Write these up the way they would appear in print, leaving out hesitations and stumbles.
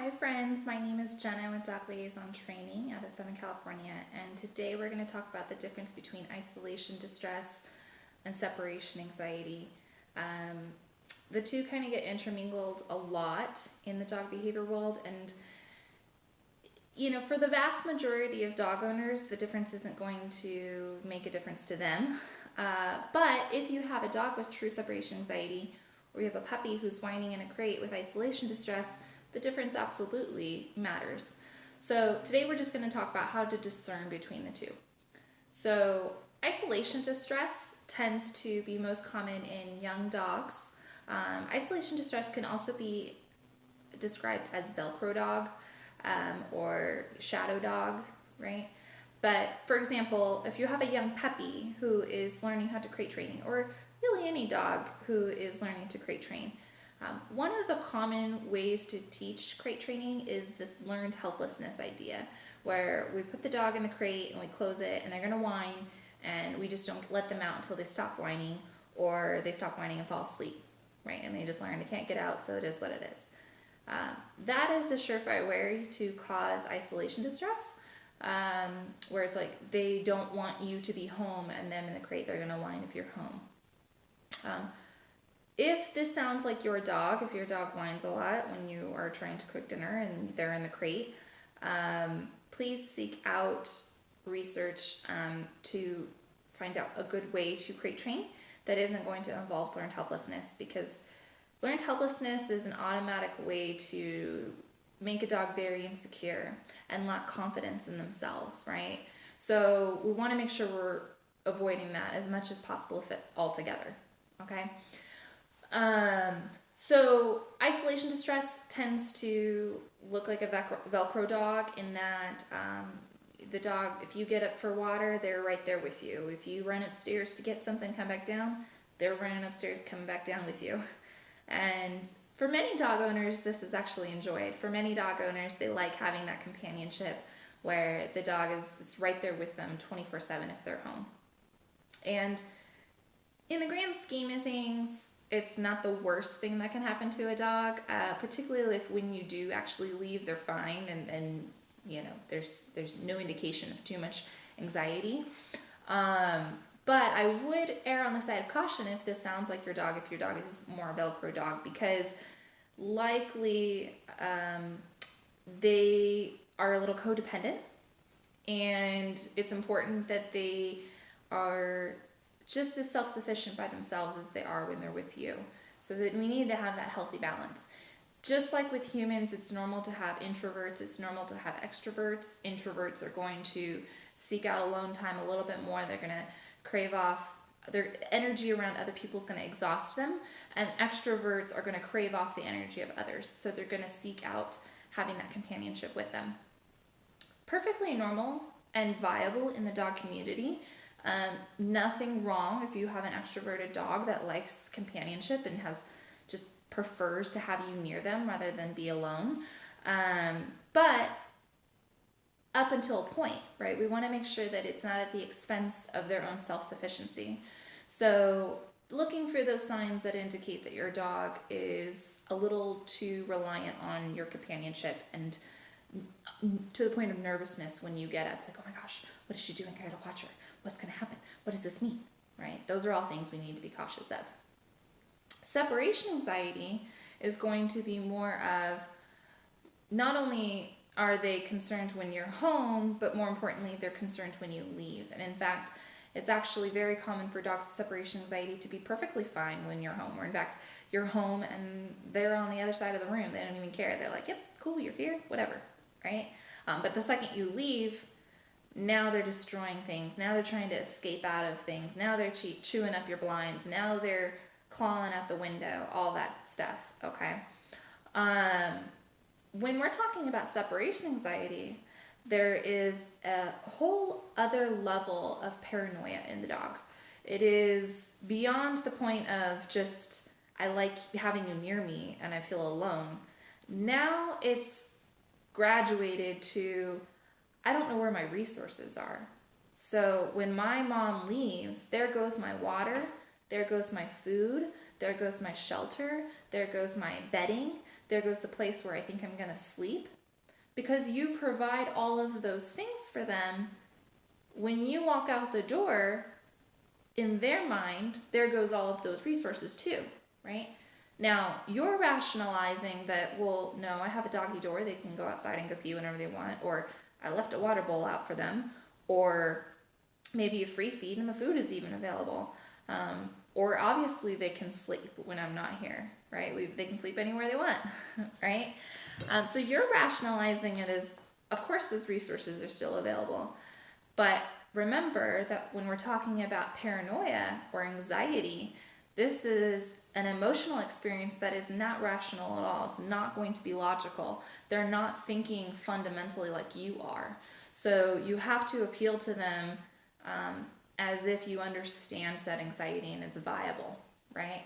Hi friends, my name is Jenna with Dog Liaison Training out of Southern California, and today we're going to talk about the difference between isolation distress and separation anxiety. The two kind of get intermingled a lot in the dog behavior world, and for the vast majority of dog owners, the difference isn't going to make a difference to them. But if you have a dog with true separation anxiety, or you have a puppy who's whining in a crate with isolation distress, the difference absolutely matters. So today we're just going to talk about how to discern between the two. So isolation distress tends to be most common in young dogs. Isolation distress can also be described as velcro dog or shadow dog, right? But for example, if you have a young puppy who is learning how to crate training, or really any dog who is learning to crate train, one of the common ways to teach crate training is this learned helplessness idea, where we put the dog in the crate and we close it and they're going to whine, and we just don't let them out until they stop whining, or they stop whining and fall asleep, right? And they just learn they can't get out, so it is what it is. That is a surefire way to cause isolation distress, where it's like they don't want you to be home, and them in the crate, they're going to whine if you're home. If this sounds like your dog, if your dog whines a lot when you are trying to cook dinner and they're in the crate, please seek out research to find out a good way to crate train that isn't going to involve learned helplessness, because learned helplessness is an automatic way to make a dog very insecure and lack confidence in themselves, right? So we want to make sure we're avoiding that as much as possible, if it altogether, okay? So isolation distress tends to look like a velcro dog in that the dog, if you get up for water, they're right there with you. If you run upstairs to get something, come back down, they're running upstairs, coming back down with you. And for many dog owners, this is actually enjoyed. For many dog owners, they like having that companionship where the dog is right there with them 24/7 if they're home. And in the grand scheme of things, it's not the worst thing that can happen to a dog, particularly if when you do actually leave, they're fine, and there's no indication of too much anxiety. But I would err on the side of caution if this sounds like your dog, if your dog is more a velcro dog, because likely they are a little codependent, and it's important that they are just as self-sufficient by themselves as they are when they're with you. So that we need to have that healthy balance. Just like with humans, it's normal to have introverts, it's normal to have extroverts. Introverts are going to seek out alone time a little bit more. They're going to crave off, their energy around other people is going to exhaust them, and extroverts are going to crave off the energy of others. So they're going to seek out having that companionship with them. Perfectly normal and viable in the dog community. Nothing wrong if you have an extroverted dog that likes companionship and just prefers to have you near them rather than be alone. But up until a point, right? We want to make sure that it's not at the expense of their own self-sufficiency. So looking for those signs that indicate that your dog is a little too reliant on your companionship, and to the point of nervousness when you get up, like, oh my gosh, what is she doing? I gotta watch her. What's going to happen? What does this mean? Right? Those are all things we need to be cautious of. Separation anxiety is going to be more of, not only are they concerned when you're home, but more importantly, they're concerned when you leave. And in fact, it's actually very common for dogs with separation anxiety to be perfectly fine when you're home, or in fact, you're home and they're on the other side of the room. They don't even care. They're like, yep, cool, you're here, whatever, right? But the second you leave, now they're destroying things. Now they're trying to escape out of things. Now they're chewing up your blinds. Now they're clawing out the window, all that stuff, okay? When we're talking about separation anxiety, there is a whole other level of paranoia in the dog. It is beyond the point of just, I like having you near me and I feel alone. Now it's graduated to, I don't know where my resources are. So when my mom leaves, there goes my water, there goes my food, there goes my shelter, there goes my bedding, there goes the place where I think I'm gonna sleep. Because you provide all of those things for them, when you walk out the door, in their mind, there goes all of those resources too, right? Now, you're rationalizing that, well, no, I have a doggy door, they can go outside and go pee whenever they want, or I left a water bowl out for them, or maybe a free feed and the food is even available. Or obviously they can sleep when I'm not here, right? They can sleep anywhere they want, right? So you're rationalizing it as, of course, those resources are still available. But remember that when we're talking about paranoia or anxiety, this is an emotional experience that is not rational at all. It's not going to be logical. They're not thinking fundamentally like you are. So you have to appeal to them as if you understand that anxiety and it's viable, right?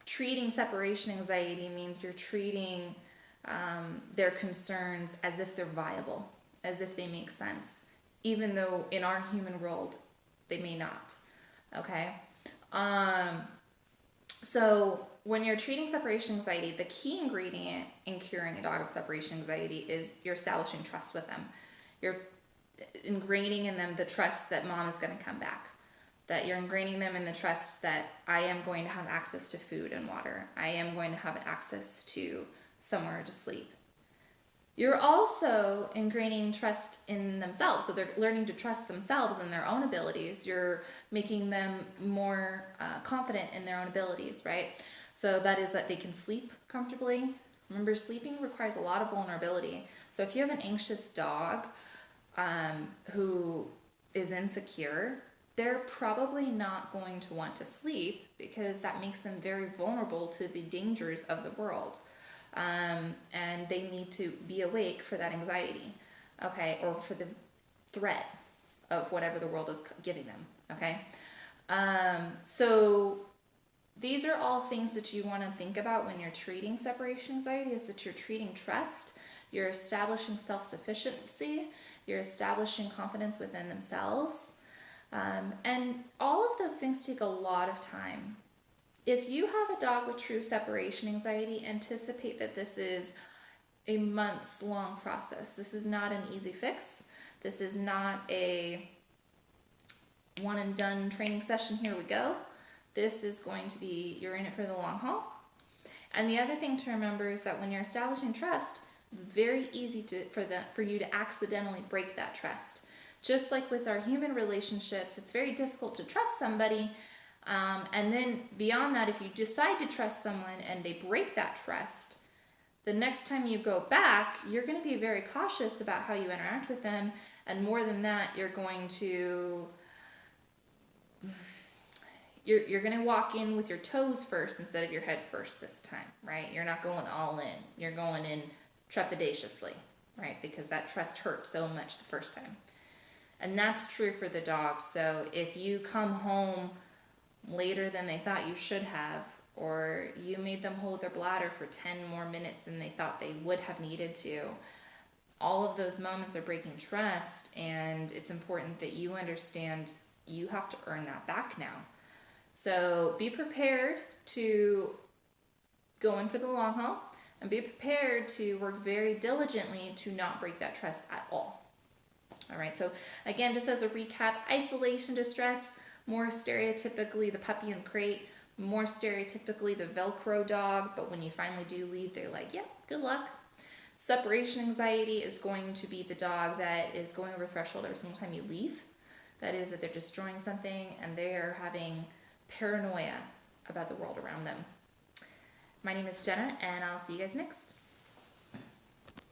Treating separation anxiety means you're treating their concerns as if they're viable, as if they make sense, even though in our human world they may not, okay? So when you're treating separation anxiety, the key ingredient in curing a dog of separation anxiety is you're establishing trust with them. You're ingraining in them the trust that mom is going to come back, that you're ingraining them in the trust that I am going to have access to food and water. I am going to have access to somewhere to sleep. You're also ingraining trust in themselves. So they're learning to trust themselves and their own abilities. You're making them more confident in their own abilities, right? So that is that they can sleep comfortably. Remember, sleeping requires a lot of vulnerability. So if you have an anxious dog who is insecure, they're probably not going to want to sleep because that makes them very vulnerable to the dangers of the world. And they need to be awake for that anxiety, okay, or for the threat of whatever the world is giving them, okay? So these are all things that you want to think about when you're treating separation anxiety, is that you're treating trust, you're establishing self-sufficiency, you're establishing confidence within themselves, and all of those things take a lot of time. If you have a dog with true separation anxiety, anticipate that this is a months-long process. This is not an easy fix. This is not a one-and-done training session, here we go. This is going to be, you're in it for the long haul. And the other thing to remember is that when you're establishing trust, it's very easy for you to accidentally break that trust. Just like with our human relationships, it's very difficult to trust somebody. And then beyond that, if you decide to trust someone and they break that trust, the next time you go back, you're going to be very cautious about how you interact with them. And more than that, you're going to walk in with your toes first instead of your head first this time, right? You're not going all in. You're going in trepidatiously, right? Because that trust hurt so much the first time. And that's true for the dog. So if you come home later than they thought you should have, or you made them hold their bladder for 10 more minutes than they thought they would have needed to, all of those moments are breaking trust, and it's important that you understand you have to earn that back now. So be prepared to go in for the long haul, and be prepared to work very diligently to not break that trust at all. All right, so again, just as a recap, isolation distress, more stereotypically the puppy in the crate, more stereotypically the velcro dog, but when you finally do leave, they're like, yeah, good luck. Separation anxiety is going to be the dog that is going over threshold every single time you leave. That is that they're destroying something and they're having paranoia about the world around them. My name is Jenna, and I'll see you guys next.